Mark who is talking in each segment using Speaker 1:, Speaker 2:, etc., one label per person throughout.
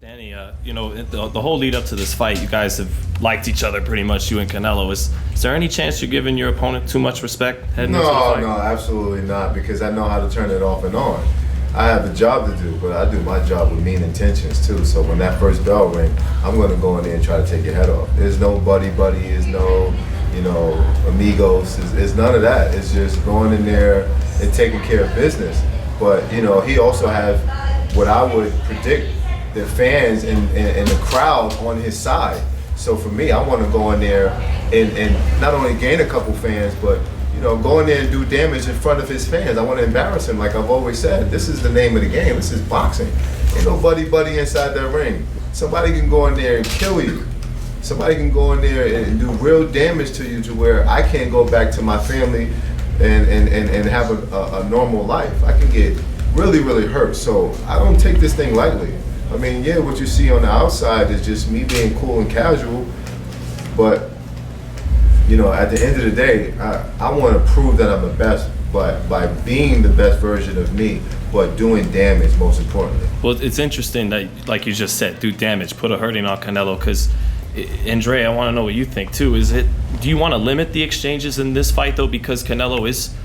Speaker 1: Danny, the whole lead up to this fight, you guys have liked each other pretty much, you and Canelo. Is there any chance you're giving your opponent too much respect heading into the fight?
Speaker 2: No, absolutely not, because I know how to turn it off and on. I have a job to do, but I do my job with mean intentions too. So when that first bell ring, I'm going to go in there and try to take your head off. There's no buddy, there's no, amigos, there's none of that. It's just going in there and taking care of business. But, he also has what I would predict the fans and the crowd on his side. So for me, I want to go in there and not only gain a couple fans, but go in there and do damage in front of his fans. I want to embarrass him, like I've always said. This is the name of the game. This is boxing. Ain't no buddy inside that ring. Somebody can go in there and kill you. Somebody can go in there and do real damage to you to where I can't go back to my family and have a normal life. I can get really, really hurt. So I don't take this thing lightly. I mean, yeah, what you see on the outside is just me being cool and casual, but at the end of the day, I want to prove that I'm the best, but by being the best version of me, but doing damage most importantly.
Speaker 1: Well, it's interesting that, like you just said, do damage, put a hurting on Canelo, because Andre, I want to know what you think too. Do you want to limit the exchanges in this fight though, because Canelo is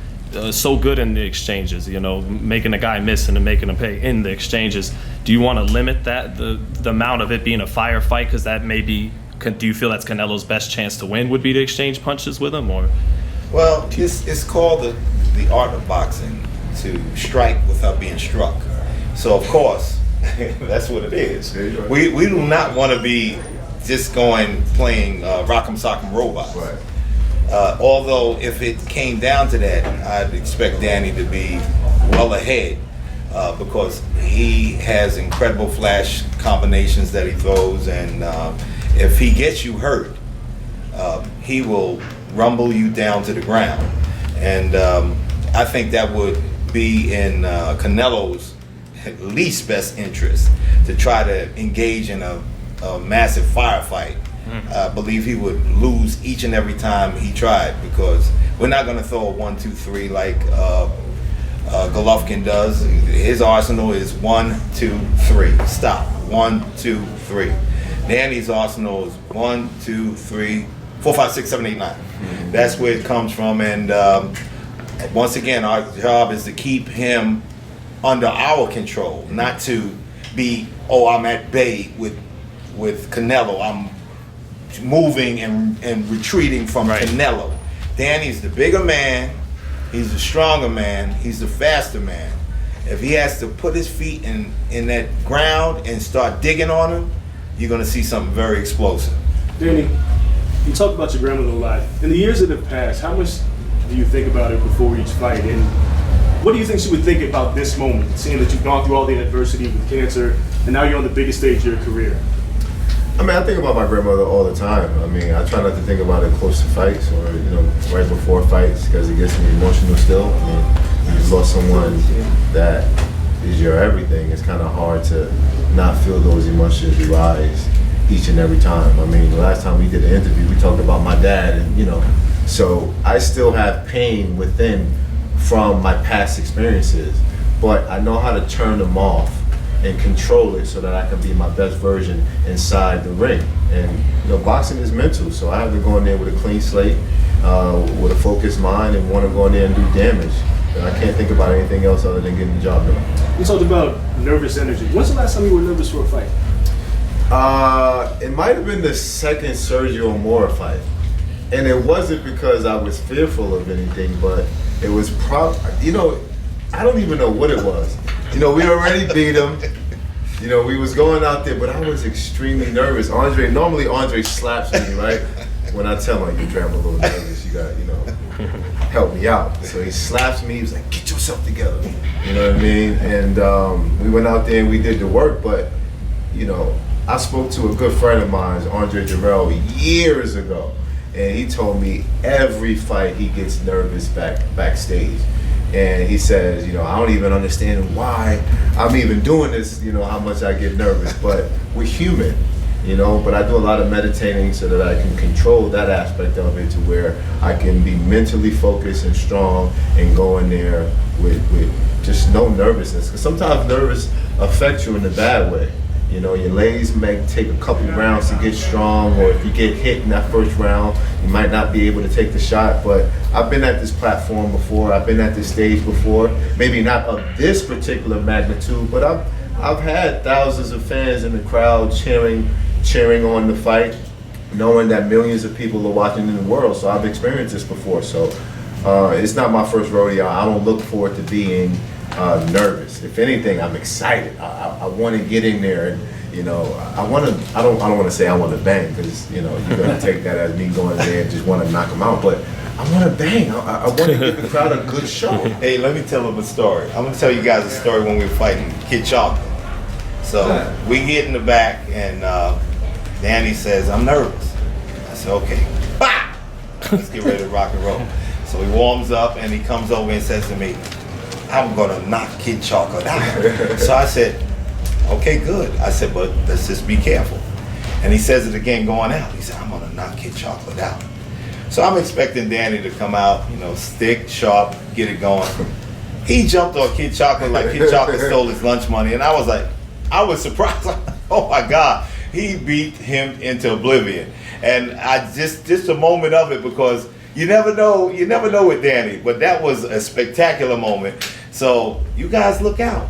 Speaker 1: so good in the exchanges, making a guy miss and then making him pay in the exchanges? Do you want to limit that, the amount of it being a firefight, because that may be, do you feel that's Canelo's best chance to win would be to exchange punches with him? Or
Speaker 3: well, it's called the art of boxing, to strike without being struck. So of course that's what it is. We do not want to be just playing rock'em sock'em robot.
Speaker 2: Right.
Speaker 3: Although if it came down to that, I'd expect Danny to be well ahead because he has incredible flash combinations that he throws, and if he gets you hurt, he will rumble you down to the ground. And I think that would be in Canelo's least best interest to try to engage in a massive firefight. I believe he would lose each and every time he tried, because we're not going to throw a 1, 2, 3 like Golovkin does. His arsenal is 1, 2, 3. Stop. 1, 2, 3. Danny's arsenal is 1, 2, 3, 4, 5, 6, 7, 8, 9. That's where it comes from. And once again, our job is to keep him under our control, not to be, I'm at bay with Canelo. I'm moving and retreating from Canelo. Danny's the bigger man, he's the stronger man, he's the faster man. If he has to put his feet in that ground and start digging on him, you're going to see something very explosive.
Speaker 4: Danny, you talked about your grandmother a lot. In the years that have passed, how much do you think about her before each fight? And what do you think she would think about this moment, seeing that you've gone through all the adversity with cancer and now you're on the biggest stage of your career?
Speaker 2: I mean, I think about my grandmother all the time. I mean, I try not to think about it close to fights or, right before fights, because it gets me emotional still. I mean, when you lost someone that is your everything, it's kind of hard to not feel those emotions rise each and every time. I mean, the last time we did an interview, we talked about my dad, and, so I still have pain within from my past experiences, but I know how to turn them off and control it so that I can be my best version inside the ring. And boxing is mental, so I have to go in there with a clean slate, with a focused mind, and want to go in there and do damage. And I can't think about anything else other than getting the job done.
Speaker 4: You talked about nervous energy. When's the last time you were nervous for a fight?
Speaker 2: It might have been the second Sergio Mora fight. And it wasn't because I was fearful of anything, but it was I don't even know what it was. We already beat him. We was going out there, but I was extremely nervous. Normally Andre slaps me, right? When I tell him, Andre, I'm a little nervous, you got, help me out. So he slaps me, he was like, get yourself together. You know what I mean? And we went out there and we did the work, but, I spoke to a good friend of mine, Andre Jarrell, years ago. And he told me every fight he gets nervous backstage. And he says, I don't even understand why I'm even doing this, how much I get nervous, but we're human, but I do a lot of meditating so that I can control that aspect of it to where I can be mentally focused and strong and go in there with just no nervousness. Because sometimes nervous affects you in a bad way. You know, your legs may take a couple rounds to get strong, or if you get hit in that first round, you might not be able to take the shot. But I've been at this platform before. I've been at this stage before. Maybe not of this particular magnitude, but I've had thousands of fans in the crowd cheering on the fight, knowing that millions of people are watching in the world. So I've experienced this before. So it's not my first rodeo. I don't look forward to being nervous. If anything, I'm excited. I want to get in there, and you know, I don't want to say I want to bang, because you know you're gonna take that as me going in there and just want to knock them out. But I want to bang. I want to give the crowd a good show.
Speaker 3: Hey, let me tell them a story. I'm gonna tell you guys a story when we were fighting Kid Chocolate. So we get in the back, and Danny says, "I'm nervous." I said, "Okay, bah! Let's get ready to rock and roll." So he warms up, and he comes over and says to me, "I'm gonna knock Kid Chocolate out." So I said, "Okay, good." I said, "But let's just be careful." And he says it again going out. He said, "I'm gonna knock Kid Chocolate out." So I'm expecting Danny to come out, you know, stick, sharp, get it going. He jumped on Kid Chocolate like Kid Chocolate stole his lunch money, and I was surprised. Oh my God, he beat him into oblivion. And I just a moment of it, because you never know with Danny, but that was a spectacular moment. So you guys look out.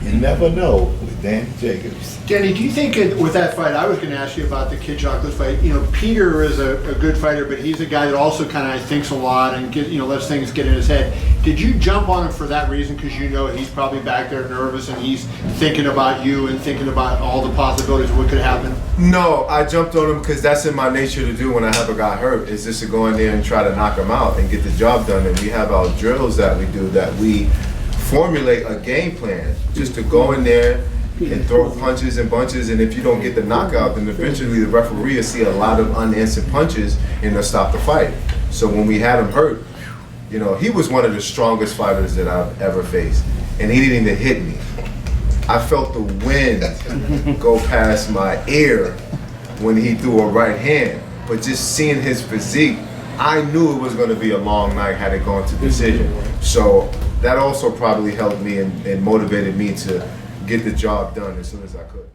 Speaker 3: You never know with Danny Jacobs.
Speaker 5: Danny, do you think with that fight, I was going to ask you about the Kid Chocolate fight. You know, Peter is a good fighter, but he's a guy that also kind of thinks a lot and lets things get in his head. Did you jump on him for that reason, because you know he's probably back there nervous and he's thinking about you and thinking about all the possibilities of what could happen?
Speaker 2: No, I jumped on him because that's in my nature to do when I have a guy hurt, is just to go in there and try to knock him out and get the job done. And we have our drills that we do, that we formulate a game plan just to go in there and throw punches and bunches, and if you don't get the knockout, then eventually the referee will see a lot of unanswered punches and they'll stop the fight. So when we had him hurt, you know, he was one of the strongest fighters that I've ever faced, and he didn't even hit me. I felt the wind go past my ear when he threw a right hand, but just seeing his physique, I knew it was going to be a long night had it gone to decision. So that also probably helped me and motivated me to get the job done as soon as I could.